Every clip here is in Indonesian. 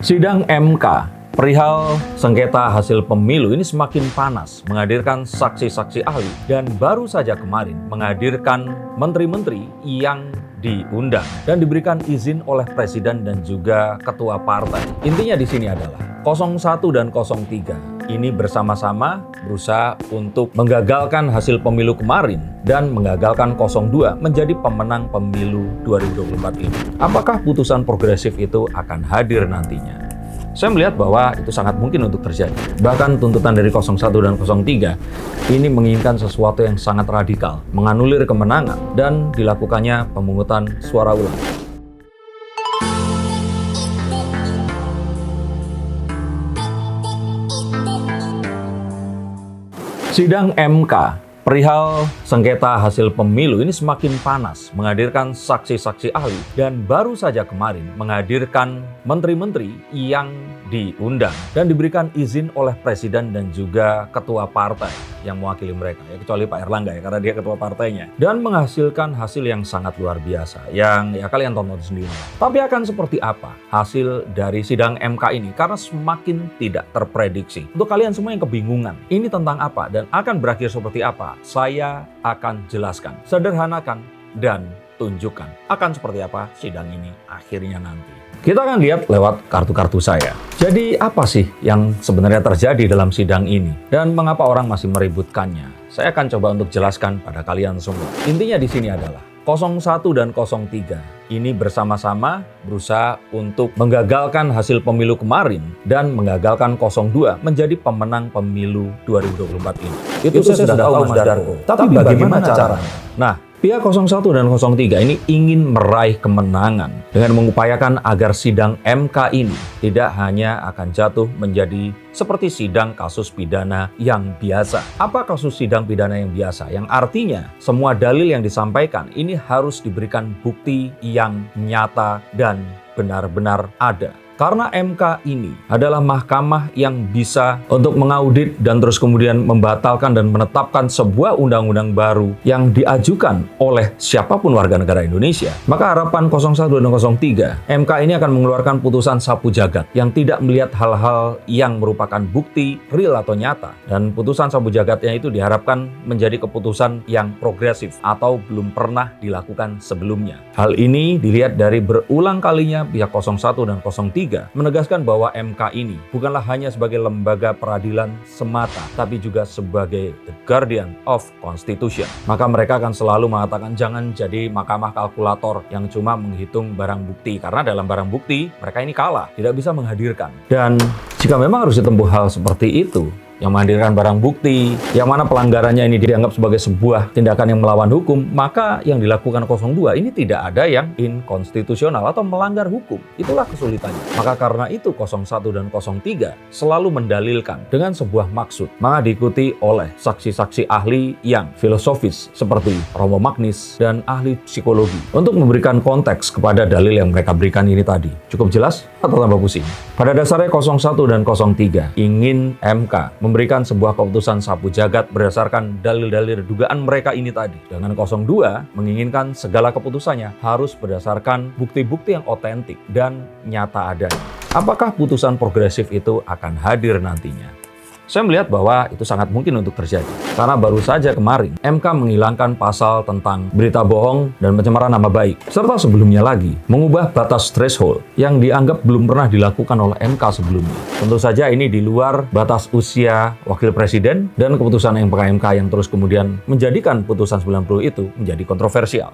Sidang MK perihal sengketa hasil pemilu ini semakin panas, menghadirkan saksi-saksi ahli, dan baru saja kemarin menghadirkan menteri-menteri yang diundang dan diberikan izin oleh presiden dan juga ketua partai. Intinya di sini adalah 01 dan 03 ini bersama-sama berusaha untuk menggagalkan hasil pemilu kemarin dan menggagalkan 02 menjadi pemenang pemilu 2024 ini. Apakah putusan progresif itu akan hadir nantinya? Saya melihat bahwa itu sangat mungkin untuk terjadi. Bahkan tuntutan dari 01 dan 03 ini menginginkan sesuatu yang sangat radikal, menganulir kemenangan dan dilakukannya pemungutan suara ulang. Sidang MK perihal sengketa hasil pemilu ini semakin panas, menghadirkan saksi-saksi ahli, dan baru saja kemarin menghadirkan menteri-menteri yang diundang dan diberikan izin oleh presiden dan juga ketua partai yang mewakili mereka, ya kecuali Pak Erlangga ya, karena dia ketua partainya, dan menghasilkan hasil yang sangat luar biasa yang ya kalian tonton sendiri. Tapi akan seperti apa hasil dari sidang MK ini? Karena semakin tidak terprediksi. Untuk kalian semua yang kebingungan, ini tentang apa dan akan berakhir seperti apa? Saya akan jelaskan, sederhanakan, dan tunjukkan akan seperti apa sidang ini akhirnya nanti. Kita akan lihat lewat kartu-kartu saya. Jadi apa sih yang sebenarnya terjadi dalam sidang ini? Dan mengapa orang masih meributkannya? Saya akan coba untuk jelaskan pada kalian semua. Intinya di sini adalah 01 dan 03 ini bersama-sama berusaha untuk menggagalkan hasil pemilu kemarin dan menggagalkan 02 menjadi pemenang pemilu 2024 ini. Itu saya sudah tahu Mas Darko. Tapi bagaimana caranya? Nah, pihak 01 dan 03 ini ingin meraih kemenangan dengan mengupayakan agar sidang MK ini tidak hanya akan jatuh menjadi seperti sidang kasus pidana yang biasa. Apa kasus sidang pidana yang biasa? Yang artinya semua dalil yang disampaikan ini harus diberikan bukti yang nyata dan benar-benar ada. Karena MK ini adalah mahkamah yang bisa untuk mengaudit dan terus kemudian membatalkan dan menetapkan sebuah undang-undang baru yang diajukan oleh siapapun warga negara Indonesia. Maka harapan 01 dan 03, MK ini akan mengeluarkan putusan sapu jagat yang tidak melihat hal-hal yang merupakan bukti real atau nyata. Dan putusan sapu jagatnya itu diharapkan menjadi keputusan yang progresif atau belum pernah dilakukan sebelumnya. Hal ini dilihat dari berulang kalinya pihak 01 dan 03 menegaskan bahwa MK ini bukanlah hanya sebagai lembaga peradilan semata, tapi juga sebagai the guardian of constitution. Maka mereka akan selalu mengatakan jangan jadi mahkamah kalkulator yang cuma menghitung barang bukti, karena dalam barang bukti mereka ini kalah, tidak bisa menghadirkan. Dan jika memang harus ditempuh hal seperti itu, yang menghadirkan barang bukti, yang mana pelanggarannya ini dianggap sebagai sebuah tindakan yang melawan hukum, maka yang dilakukan 02 ini tidak ada yang inkonstitusional atau melanggar hukum. Itulah kesulitannya. Maka karena itu 01 dan 03 selalu mendalilkan dengan sebuah maksud, maka diikuti oleh saksi-saksi ahli yang filosofis seperti Romo Magnis dan ahli psikologi untuk memberikan konteks kepada dalil yang mereka berikan ini tadi. Cukup jelas atau tambah pusing? Pada dasarnya 01 dan 03 ingin MK memberikan sebuah keputusan sapu jagat berdasarkan dalil-dalil dugaan mereka ini tadi. Dengan 02 menginginkan segala keputusannya harus berdasarkan bukti-bukti yang otentik dan nyata adanya. Apakah putusan progresif itu akan hadir nantinya? Saya melihat bahwa itu sangat mungkin untuk terjadi. Karena baru saja kemarin, MK menghilangkan pasal tentang berita bohong dan pencemaran nama baik. Serta sebelumnya lagi, mengubah batas threshold yang dianggap belum pernah dilakukan oleh MK sebelumnya. Tentu saja ini di luar batas usia wakil presiden dan keputusan MK yang terus kemudian menjadikan putusan 90 itu menjadi kontroversial.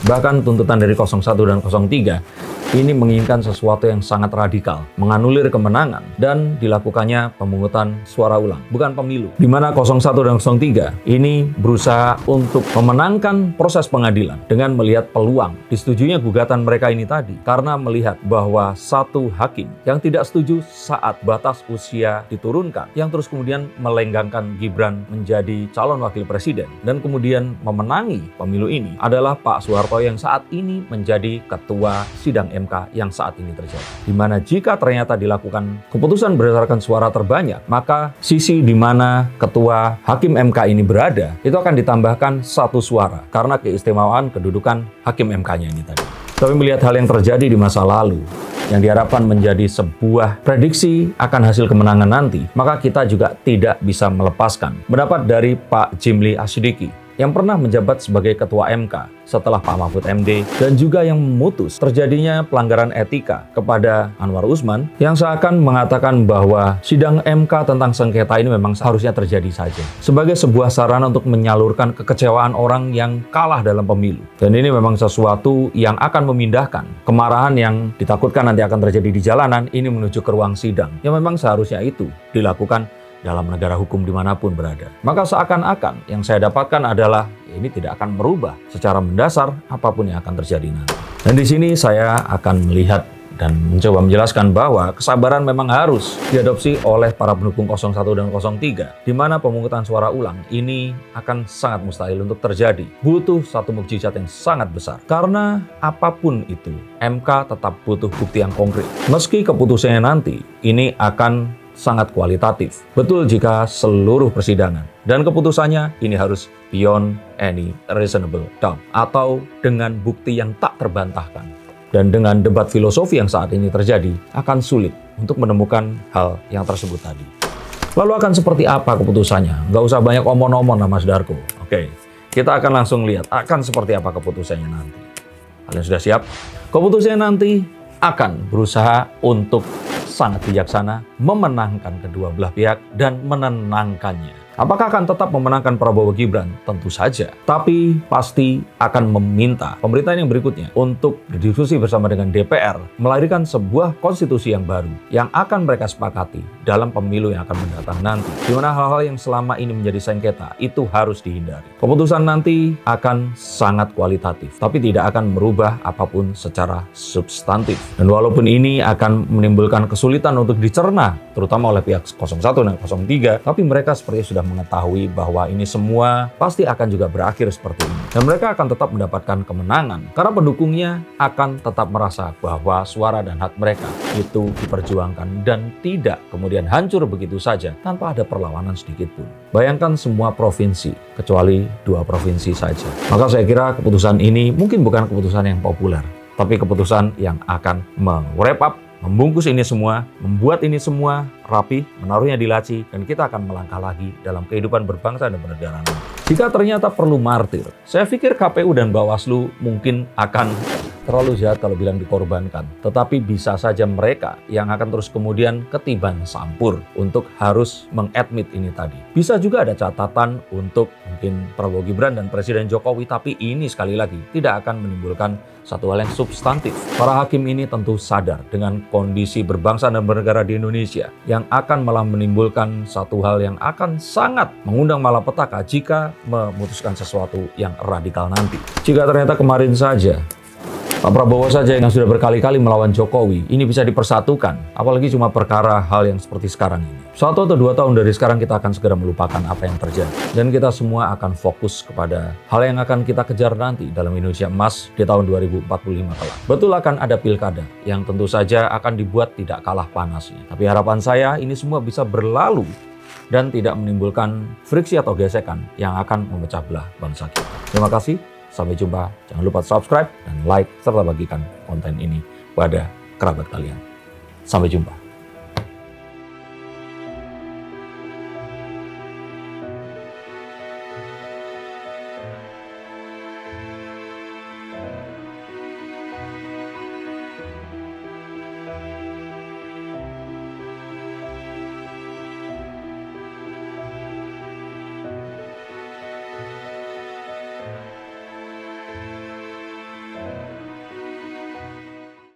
Bahkan tuntutan dari 01 dan 03 ini menginginkan sesuatu yang sangat radikal, menganulir kemenangan dan dilakukannya pemungutan suara ulang, bukan pemilu. Di mana 01 dan 03 ini berusaha untuk memenangkan proses pengadilan dengan melihat peluang disetujuinya gugatan mereka ini tadi, karena melihat bahwa satu hakim yang tidak setuju saat batas usia diturunkan, yang terus kemudian melenggangkan Gibran menjadi calon wakil presiden dan kemudian memenangi pemilu ini adalah Pak Soeharto yang saat ini menjadi ketua sidang MK yang saat ini terjadi. Di mana jika ternyata dilakukan keputusan berdasarkan suara terbanyak, maka sisi di mana ketua hakim MK ini berada, itu akan ditambahkan satu suara karena keistimewaan kedudukan hakim MK-nya ini tadi. Tapi melihat hal yang terjadi di masa lalu, yang diharapkan menjadi sebuah prediksi akan hasil kemenangan nanti, maka kita juga tidak bisa melepaskan pendapat dari Pak Jimli Asyidiki yang pernah menjabat sebagai Ketua MK setelah Pak Mahfud MD dan juga yang memutus terjadinya pelanggaran etika kepada Anwar Usman yang seakan mengatakan bahwa sidang MK tentang sengketa ini memang seharusnya terjadi saja sebagai sebuah sarana untuk menyalurkan kekecewaan orang yang kalah dalam pemilu. Dan ini memang sesuatu yang akan memindahkan kemarahan yang ditakutkan nanti akan terjadi di jalanan ini menuju ke ruang sidang yang memang seharusnya itu dilakukan dalam negara hukum dimanapun berada. Maka seakan-akan yang saya dapatkan adalah ini tidak akan merubah secara mendasar apapun yang akan terjadi nanti. Dan di sini saya akan melihat dan mencoba menjelaskan bahwa kesabaran memang harus diadopsi oleh para pendukung 01 dan 03, di mana pemungutan suara ulang ini akan sangat mustahil untuk terjadi. Butuh satu mukjizat yang sangat besar. Karena apapun itu, MK tetap butuh bukti yang konkret. Meski keputusannya nanti ini akan sangat kualitatif. Betul jika seluruh persidangan dan keputusannya ini harus beyond any reasonable doubt atau dengan bukti yang tak terbantahkan. Dan dengan debat filosofi yang saat ini terjadi akan sulit untuk menemukan hal yang tersebut tadi. Lalu akan seperti apa keputusannya? Nggak usah banyak omong-omong lah Mas Darko. Oke, kita akan langsung lihat akan seperti apa keputusannya nanti. Kalian sudah siap? Keputusannya nanti akan berusaha untuk sangat bijaksana memenangkan kedua belah pihak dan menenangkannya. Apakah akan tetap memenangkan Prabowo Gibran? Tentu saja. Tapi pasti akan meminta pemerintahan yang berikutnya untuk berdiskusi bersama dengan DPR melahirkan sebuah konstitusi yang baru yang akan mereka sepakati dalam pemilu yang akan mendatang nanti. Di mana hal-hal yang selama ini menjadi sengketa itu harus dihindari. Keputusan nanti akan sangat kualitatif, tapi tidak akan merubah apapun secara substantif. Dan walaupun ini akan menimbulkan kesulitan untuk dicerna, terutama oleh pihak 01 dan 03, tapi mereka seperti sudah mengetahui bahwa ini semua pasti akan juga berakhir seperti ini. Dan mereka akan tetap mendapatkan kemenangan karena pendukungnya akan tetap merasa bahwa suara dan hak mereka itu diperjuangkan dan tidak kemudian hancur begitu saja tanpa ada perlawanan sedikit pun. Bayangkan semua provinsi kecuali 2 provinsi saja. Maka saya kira keputusan ini mungkin bukan keputusan yang populer, tapi keputusan yang akan me-wrap up, membungkus ini semua, membuat ini semua rapi, menaruhnya di laci, dan kita akan melangkah lagi dalam kehidupan berbangsa dan bernegara. Jika ternyata perlu martir, saya pikir KPU dan Bawaslu mungkin akan terlalu jahat kalau bilang dikorbankan. Tetapi bisa saja mereka yang akan terus kemudian ketiban sampur untuk harus mengadmit ini tadi. Bisa juga ada catatan untuk mungkin Prabowo Gibran dan Presiden Jokowi, tapi ini sekali lagi tidak akan menimbulkan satu hal yang substantif. Para hakim ini tentu sadar dengan kondisi berbangsa dan bernegara di Indonesia yang akan malah menimbulkan satu hal yang akan sangat mengundang malapetaka jika memutuskan sesuatu yang radikal nanti. Jika ternyata kemarin saja Pak Prabowo saja yang sudah berkali-kali melawan Jokowi, ini bisa dipersatukan, apalagi cuma perkara hal yang seperti sekarang ini. 1 atau 2 tahun dari sekarang kita akan segera melupakan apa yang terjadi. Dan kita semua akan fokus kepada hal yang akan kita kejar nanti dalam Indonesia Emas di tahun 2045 kelak. Betul akan ada pilkada yang tentu saja akan dibuat tidak kalah panasnya. Tapi harapan saya ini semua bisa berlalu dan tidak menimbulkan friksi atau gesekan yang akan memecah belah bangsa kita. Terima kasih. Sampai jumpa, jangan lupa subscribe dan like serta bagikan konten ini pada kerabat kalian. Sampai jumpa.